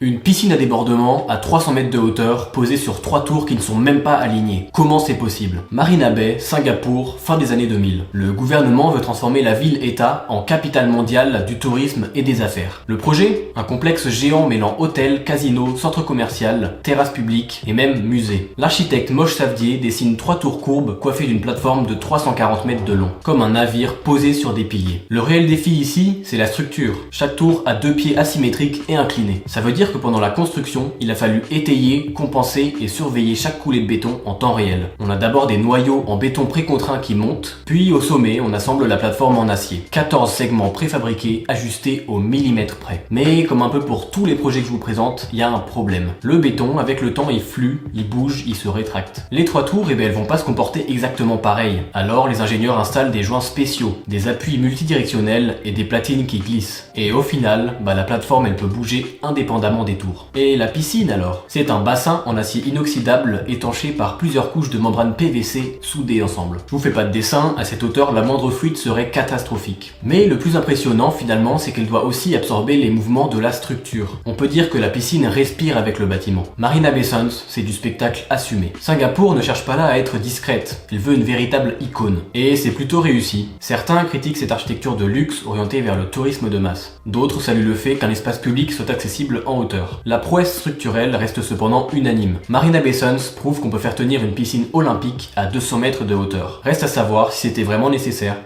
Une piscine à débordement à 300 mètres de hauteur, posée sur 3 tours qui ne sont même pas alignées. Comment c'est possible? Marina Bay, Singapour, fin des années 2000. Le gouvernement veut transformer la ville-État en capitale mondiale du tourisme et des affaires. Le projet? Un complexe géant mêlant hôtel, casino, centre commercial, terrasse publique et même musée. L'architecte Mosh Savdier dessine 3 tours courbes coiffées d'une plateforme de 340 mètres de long, comme un navire posé sur des piliers. Le réel défi ici, c'est la structure. Chaque tour a 2 pieds asymétriques et inclinés. Ça veut dire que pendant la construction, il a fallu étayer, compenser et surveiller chaque coulée de béton en temps réel. On a d'abord des noyaux en béton précontraint qui montent, puis au sommet, on assemble la plateforme en acier. 14 segments préfabriqués, ajustés au millimètre près. Mais comme un peu pour tous les projets que je vous présente, il y a un problème. Le béton, avec le temps, il flue, il bouge, il se rétracte. Les 3 tours, elles vont pas se comporter exactement pareil. Alors les ingénieurs installent des joints spéciaux, des appuis multidirectionnels et des platines qui glissent. Et au final, la plateforme elle peut bouger indépendamment des tours. Et la piscine alors? C'est un bassin en acier inoxydable étanché par plusieurs couches de membrane PVC soudées ensemble. Je vous fais pas de dessin, à cette hauteur la moindre fuite serait catastrophique. Mais le plus impressionnant finalement, c'est qu'elle doit aussi absorber les mouvements de la structure. On peut dire que la piscine respire avec le bâtiment. Marina Bay Sands, c'est du spectacle assumé. Singapour ne cherche pas là à être discrète, elle veut une véritable icône. Et c'est plutôt réussi. Certains critiquent cette architecture de luxe orientée vers le tourisme de masse. D'autres saluent le fait qu'un espace public soit accessible en hauteur. La prouesse structurelle reste cependant unanime. Marina Bay Sands prouve qu'on peut faire tenir une piscine olympique à 200 mètres de hauteur. Reste à savoir si c'était vraiment nécessaire.